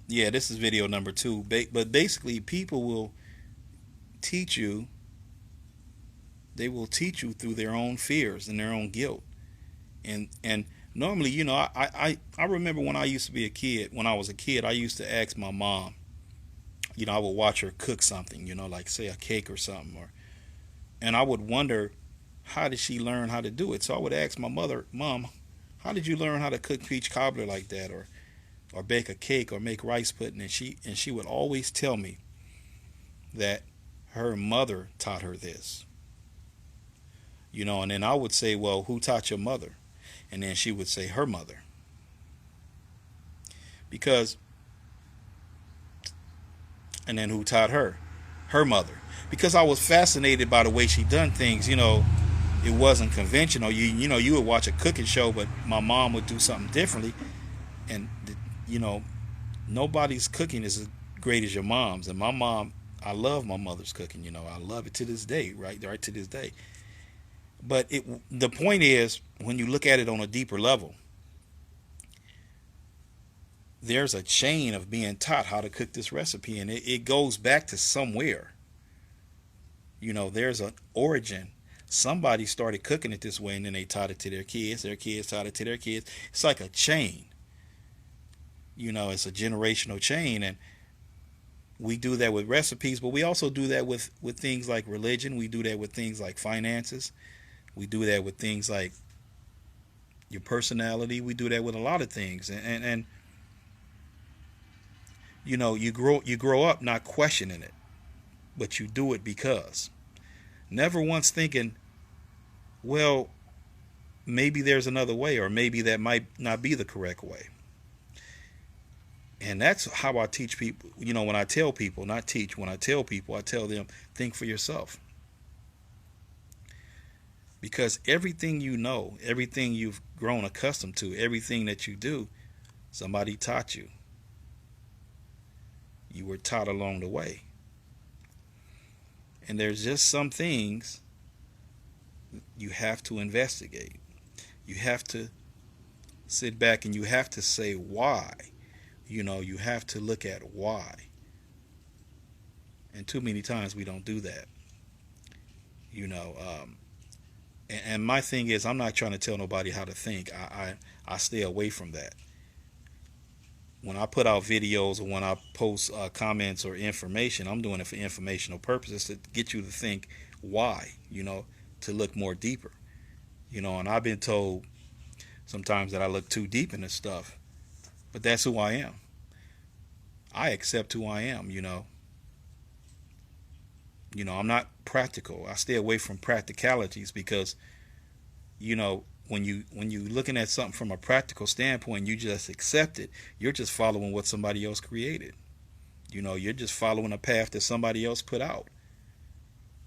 Yeah, this is video number two. But basically, people will teach you. They will teach you through their own fears and their own guilt. And normally, I remember when I used to be a kid. When I was a kid, I used to ask my mom. I would watch her cook something. Like say a cake or something, and I would wonder how did she learn how to do it. So I would ask my mother, Mom, how did you learn how to cook peach cobbler like that, or bake a cake, or make rice pudding? And she would always tell me that her mother taught her this. And then I would say, well, who taught your mother? And then she would say her mother. Because and then who taught her? Her mother. Because I was fascinated by the way she done things. It wasn't conventional. You would watch a cooking show, but my mom would do something differently. And you know, nobody's cooking is as great as your mom's. And my mom, I love my mother's cooking. I love it to this day, right to this day. But the point is, when you look at it on a deeper level, there's a chain of being taught how to cook this recipe, and it goes back to somewhere. There's an origin. Somebody started cooking it this way, and then they taught it to their kids. Their kids taught it to their kids. It's like a chain. It's a generational chain, and we do that with recipes, but we also do that with things like religion. We do that with things like finances. We do that with things like your personality. We do that with a lot of things, and you grow up not questioning it, but you do it because never once thinking, well, maybe there's another way, or maybe that might not be the correct way. And that's how I teach people. When I tell people, not teach, when I tell people, I tell them, think for yourself. Because everything everything you've grown accustomed to, everything that you do, somebody taught you. You were taught along the way. And there's just some things you have to investigate. You have to sit back and you have to say why. You have to look at why. And too many times we don't do that. You know, and my thing is, I'm not trying to tell nobody how to think. I stay away from that. When I put out videos or when I post comments or information, I'm doing it for informational purposes to get you to think why, to look more deeper. And I've been told sometimes that I look too deep into stuff, but that's who I am. I accept who I am. I'm not practical. I stay away from practicalities because, when you looking at something from a practical standpoint, you just accept it. You're just following what somebody else created. You're just following a path that somebody else put out.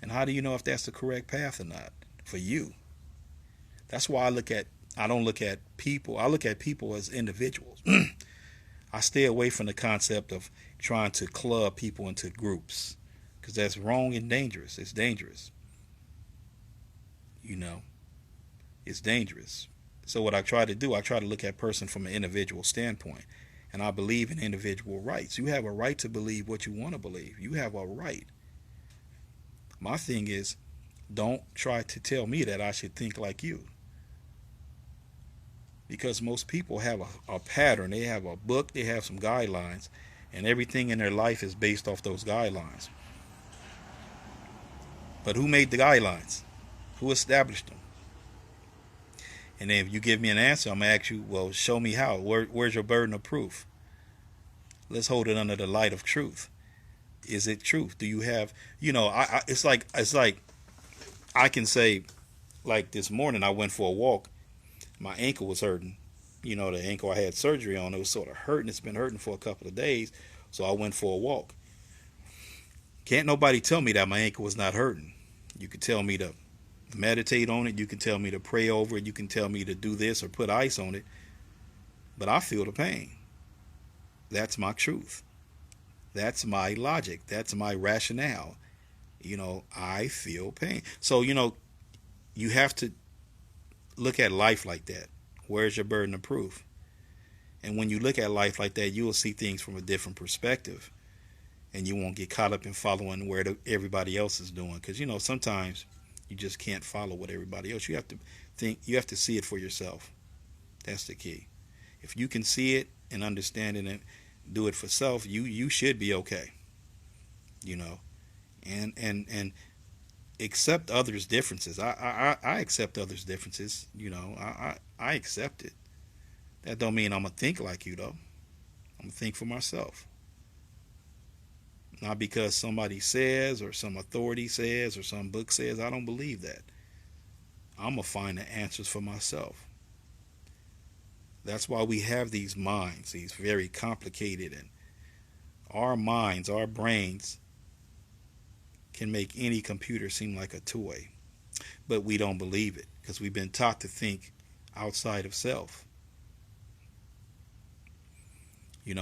And how do you know if that's the correct path or not for you? That's why I don't look at people. I look at people as individuals. I stay away from the concept of trying to club people into groups because that's wrong and dangerous. It's dangerous. You know, it's dangerous. So what I try to do, I try to look at a person from an individual standpoint. And I believe in individual rights. You have a right to believe what you want to believe. You have a right. My thing is, don't try to tell me that I should think like you. Because most people have a pattern. They have a book, they have some guidelines, and everything in their life is based off those guidelines. But who made the guidelines? Who established them? And then if you give me an answer, I'm going to ask you, well, show me how. Where's your burden of proof? Let's hold it under the light of truth. Is it truth? Do you have, it's like I can say, like this morning, I went for a walk. My ankle was hurting. The ankle I had surgery on, it was sort of hurting. It's been hurting for a couple of days. So I went for a walk. Can't nobody tell me that my ankle was not hurting. You can tell me to meditate on it. You can tell me to pray over it. You can tell me to do this or put ice on it. But I feel the pain. That's my truth. That's my logic. That's my rationale. I feel pain. So, you have to look at life like that. Where's your burden of proof? And when you look at life like that, you will see things from a different perspective, and you won't get caught up in following where everybody else is doing. Because sometimes you just can't follow what everybody else. You have to think. You have to see it for yourself. That's the key. If you can see it and understand it and do it for self, you should be okay. You know, and accept others' differences. I accept others' differences. I accept it. That don't mean I'm gonna think like you though. I'm gonna think for myself. Not because somebody says or some authority says or some book says. I don't believe that. I'm gonna find the answers for myself. That's why we have these minds, these very complicated, and our minds, our brains can make any computer seem like a toy. But we don't believe it because we've been taught to think outside of self.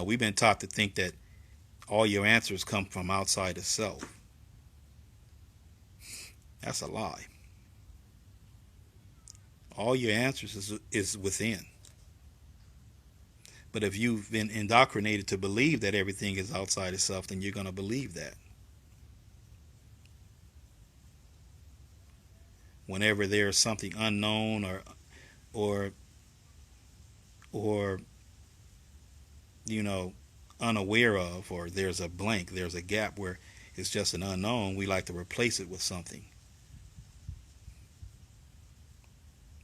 We've been taught to think that all your answers come from outside of self. That's a lie. All your answers is within. But if you've been indoctrinated to believe that everything is outside of self, then you're going to believe that. Whenever there's something unknown or unaware of, or there's a blank, there's a gap where it's just an unknown, we like to replace it with something.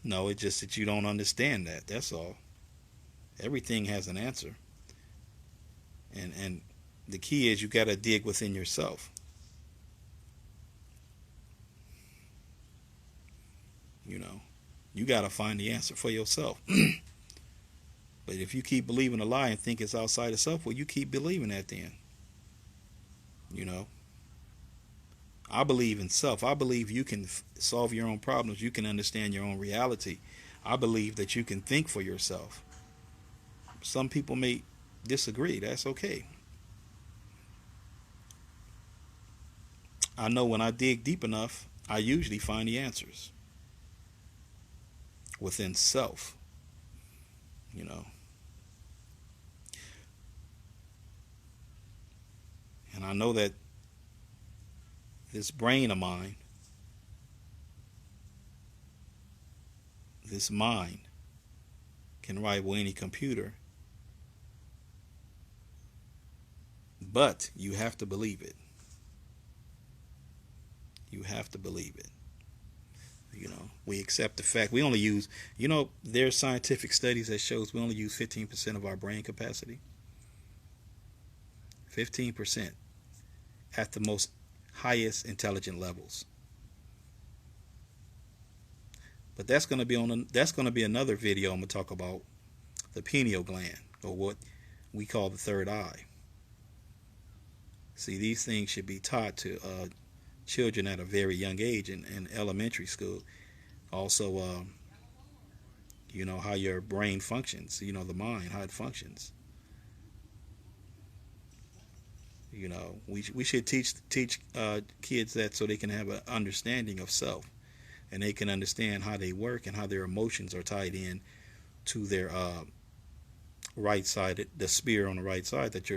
No, it's just that you don't understand that. That's all. Everything has an answer. And the key is you got to dig within yourself. You got to find the answer for yourself. But if you keep believing a lie and think it's outside of self, well, you keep believing that then. I believe in self. I believe you can solve your own problems. You can understand your own reality. I believe that you can think for yourself. Some people may disagree. That's okay. I know when I dig deep enough, I usually find the answers within self. And I know that this brain of mine, this mind, can rival any computer. But you have to believe it. You have to believe it. We accept the fact we only use, there's scientific studies that shows we only use 15% of our brain capacity. 15% at the most highest intelligent levels. But that's going to be another video. I'm going to talk about the pineal gland, or what we call the third eye. See, these things should be taught to children at a very young age in elementary school. Also, how your brain functions, the mind, how it functions. We should teach kids that so they can have an understanding of self, and they can understand how they work and how their emotions are tied in to their right side, the spear on the right side, that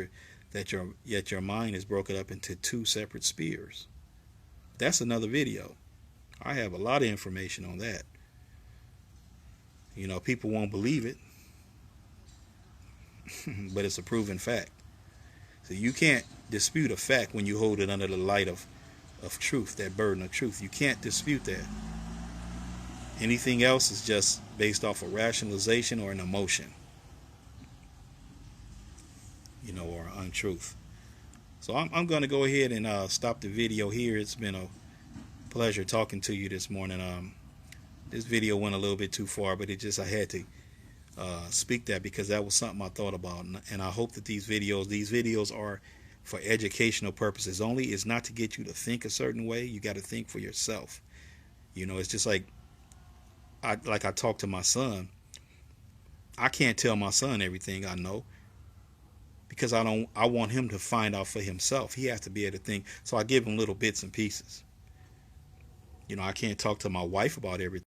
your mind is broken up into two separate spears. That's another video. I have a lot of information on that. People won't believe it, but it's a proven fact. So you can't dispute a fact when you hold it under the light of truth, that burden of truth. You can't dispute that. Anything else is just based off of rationalization or an emotion, or untruth. So I'm going to go ahead and stop the video here. It's been a pleasure talking to you this morning. This video went a little bit too far, but I had to speak that because that was something I thought about, and I hope that these videos are for educational purposes only. It's not to get you to think a certain way. You got to think for yourself. It's just like I talk to my son. I can't tell my son everything I know because I want him to find out for himself. He has to be able to think. So I give him little bits and pieces. I can't talk to my wife about everything.